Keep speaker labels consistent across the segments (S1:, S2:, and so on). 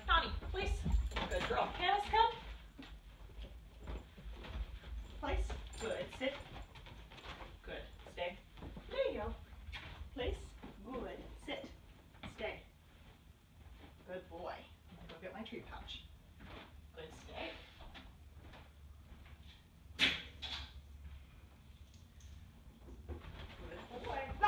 S1: Nani, place. Good girl. Hands, come. Place. Good. Sit. Good. Stay. There you go. Place. Good. Sit. Stay. Good boy. I'm gonna go get my treat pouch. Good. Stay. Good boy. No!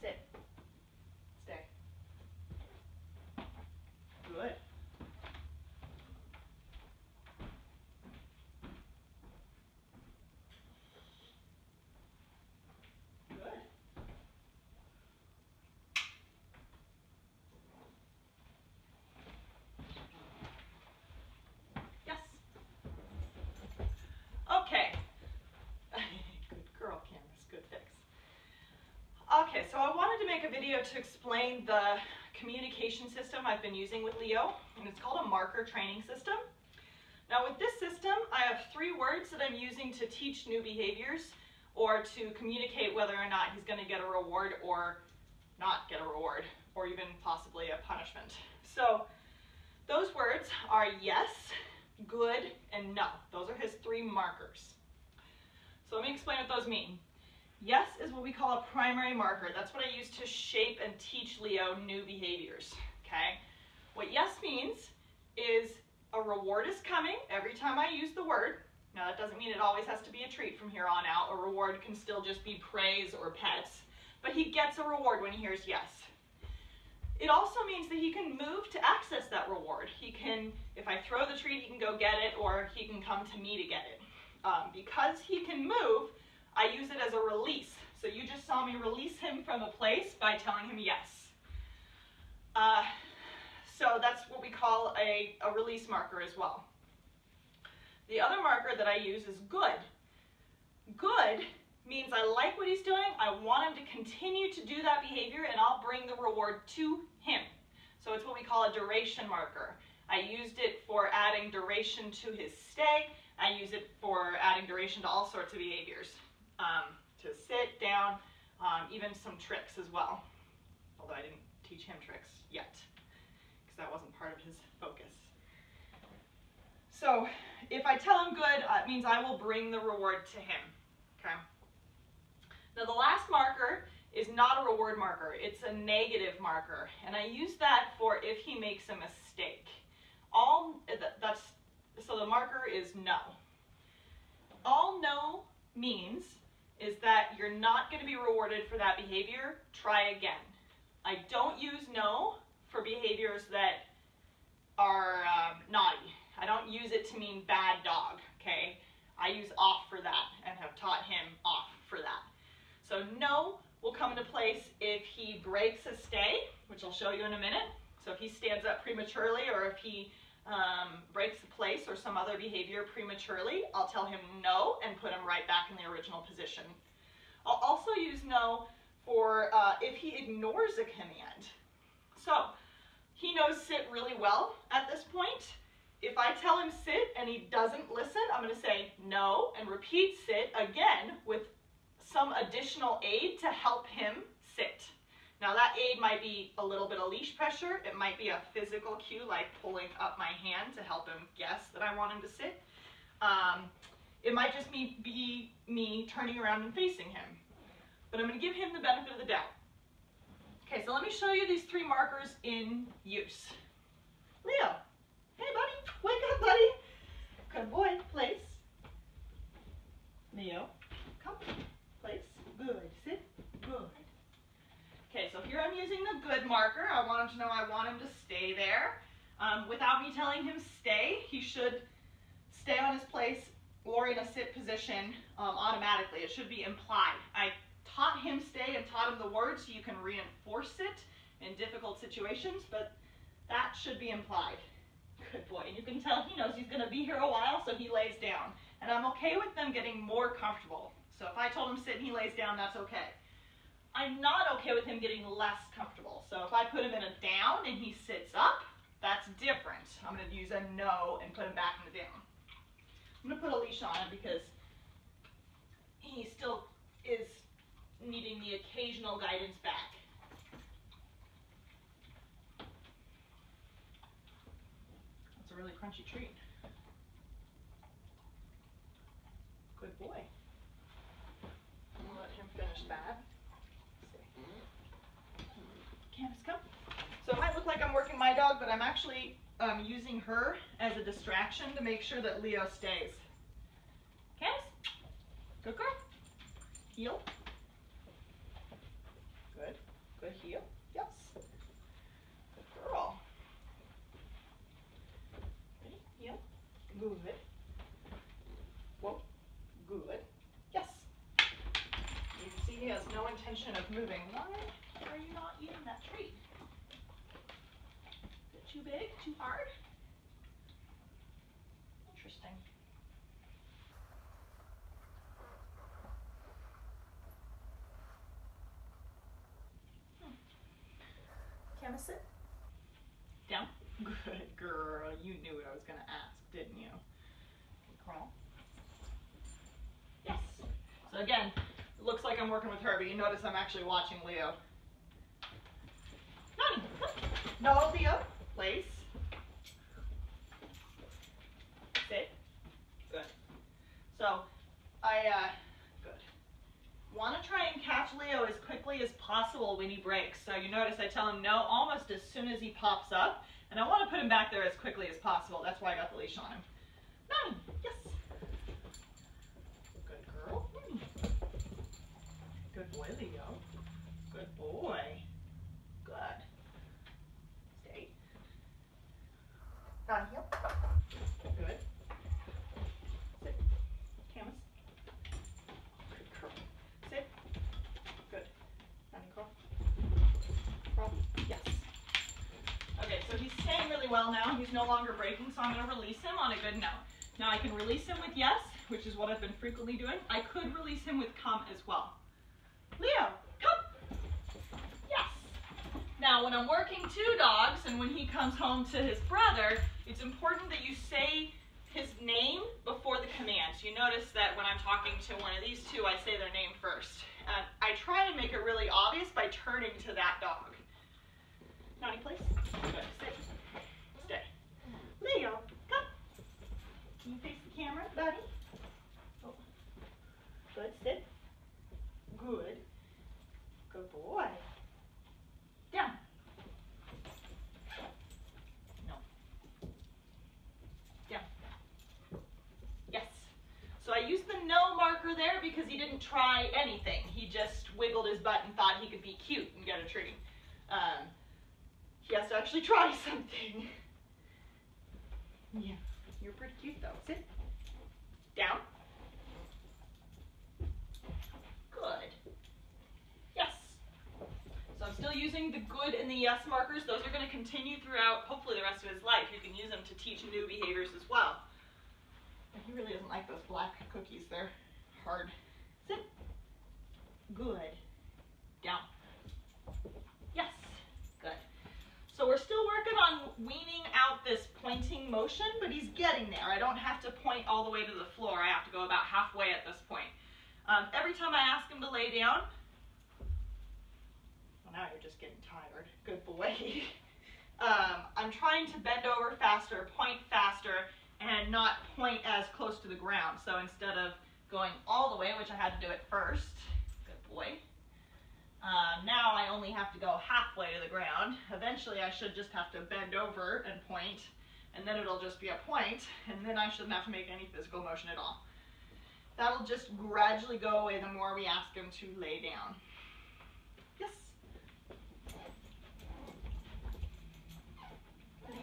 S1: Sit. Stay. Good. Good. Yes. Okay. Good girl, Candace. Good fix. Okay, so I wanted to make a video to explain the communication system I've been using with Leo, and it's called a marker training system. Now with this system, I have 3 words that I'm using to teach new behaviors or to communicate whether or not he's going to get a reward or not get a reward, or even possibly a punishment. So those words are yes, good, and no. Those are his 3 markers. So let me explain what those mean. Yes is what we call a primary marker. That's what I use to shape and teach Leo new behaviors, okay? What yes means is a reward is coming every time I use the word. Now that doesn't mean it always has to be a treat from here on out. A reward can still just be praise or pets, but he gets a reward when he hears yes. It also means that he can move to access that reward. He can, if I throw the treat, he can go get it, or he can come to me to get it. Because he can move, I use it as a release. So you just saw me release him from a place by telling him yes. So that's what we call a release marker as well. The other marker that I use is good. Good means I like what he's doing, I want him to continue to do that behavior, and I'll bring the reward to him. So it's what we call a duration marker. I used it for adding duration to his stay. I use it for adding duration to all sorts of behaviors. To sit down, even some tricks as well. Although I didn't teach him tricks yet, because that wasn't part of his focus. So if I tell him good, it means I will bring the reward to him, okay? Now the last marker is not a reward marker, it's a negative marker, and I use that for if he makes a mistake. So the marker is no. All no means is that you're not going to be rewarded for that behavior, try again. I don't use no for behaviors that are naughty. I don't use it to mean bad dog, okay? I use off for that and have taught him off for that. So no will come into place if he breaks a stay, which I'll show you in a minute. So if he stands up prematurely, or if he breaks a place or some other behavior prematurely, I'll tell him no and put him right back in the original position. I'll also use no for if he ignores a command. So he knows sit really well at this point. If I tell him sit and he doesn't listen, I'm going to say no and repeat sit again with some additional aid to help him sit. Now that aid might be a little bit of leash pressure. It might be a physical cue like pulling up my hand to help him guess that I want him to sit. It might just be me turning around and facing him. But I'm going to give him the benefit of the doubt. Okay, so let me show you these 3 markers in use. Leo, hey buddy, wake up buddy. Good boy, place. Leo, come, place, good, sit, good. Okay, so here I'm using the good marker. I want him to know I want him to stay there. Without me telling him stay, he should stay on his place or in a sit position automatically. It should be implied. I taught him stay and taught him the word so you can reinforce it in difficult situations, but that should be implied. Good boy. And you can tell he knows he's going to be here a while, so he lays down. And I'm okay with them getting more comfortable. So if I told him sit and he lays down, that's okay. I'm not okay with him getting less comfortable. So if I put him in a down and he sits up, that's different. I'm going to use a no and put him back in the down. I'm going to put a leash on him because he still is needing the occasional guidance back. crunchy treat. Good boy. We'll let him finish that. Candace, come. So it might look like I'm working my dog, but I'm actually using her as a distraction to make sure that Leo stays. Candace, good girl. Heel. Good. Good heel. Yes. Good girl. Ready? Heel. Good. Whoa. Good. Yes. You can see he has no intention of moving. Why are you not eating that treat? Is it too big? Too hard? Interesting. Can I sit? Down. Good girl. You knew what I was going to ask, didn't you? Okay, crawl. Yes. So again, it looks like I'm working with her, but you notice I'm actually watching Leo. Nani, no, Leo. Place. Sit. Good. So, good. Want to try and catch Leo as quickly as possible when he breaks. So you notice I tell him no almost as soon as he pops up, and I want to put him back there as quickly as possible. That's why I got the leash on him. Nani, yes. Good girl. Good boy, Leo. Good boy. Good. Stay. Down heel. Good. Sit. Camus. Good girl. Sit. Good. Down and crawl. Crawl. Yes. Okay, so he's staying really well now. He's no longer breaking, so I'm going to release him on a good note. Now I can release him with yes, which is what I've been frequently doing. I could release him with come as well. Leo, come. Yes. Now when I'm working two dogs and when he comes home to his brother, it's important that you say his name before the command. So you notice that when I'm talking to one of these two, I say their name first. I try and make it really obvious by turning to that dog. Nani, please. Good. Sit. Stay. Leo, come. Can you face the camera, buddy? Oh. Good. Sit. Good. Good boy. Down. No. Down. Yes. So I used the no marker there because he didn't try anything. He just wiggled his butt and thought he could be cute and get a treat. He has to actually try something. Yeah. You're pretty cute though. Sit. Down. Good. Yes. So I'm still using the good and the yes markers. Those are going to continue throughout, hopefully, the rest of his life. You can use them to teach new behaviors as well. But he really doesn't like those black cookies. They're hard. Sit. Good. Down. Yes. Good. So we're still working on weaning out this pointing motion, but he's getting there. I don't have to point all the way to the floor. I have to go about halfway at this point. Every time I ask him to lay down, well, now you're just getting tired. Good boy. I'm trying to bend over faster, point faster, and not point as close to the ground. So instead of going all the way, which I had to do it first, good boy. Now I only have to go halfway to the ground. Eventually I should just have to bend over and point, and then it'll just be a point, and then I shouldn't have to make any physical motion at all. That'll just gradually go away the more we ask him to lay down. Yes.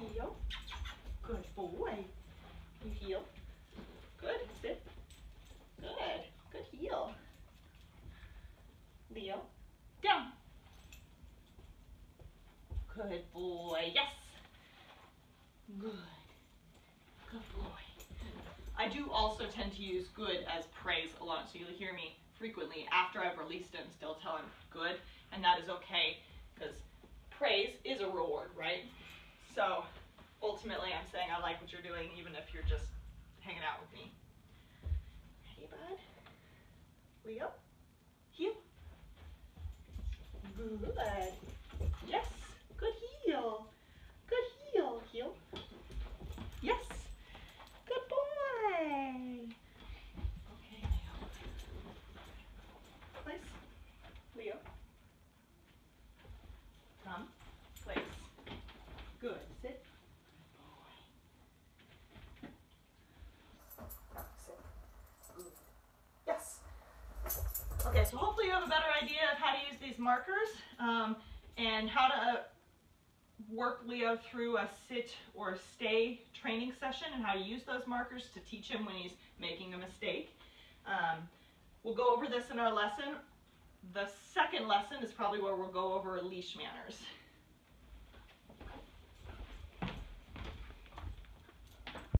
S1: Leo. Good boy. You heel. Good. Sit. Good. Good heel. Leo. Down. Good boy. Yes. Good. Good boy. I do also tend to use good as praise alone, so you'll hear me frequently after I've released him still tell him good, and that is okay because praise is a reward, right? So ultimately I'm saying I like what you're doing even if you're just hanging out with me. Ready, bud? Leo? Heel. Good. Yes. Good heel. Good heel. Heel. Yes. Okay, so hopefully you have a better idea of how to use these markers and how to work Leo through a sit or stay training session and how to use those markers to teach him when he's making a mistake. We'll go over this in our lesson. The second lesson is probably where we'll go over leash manners.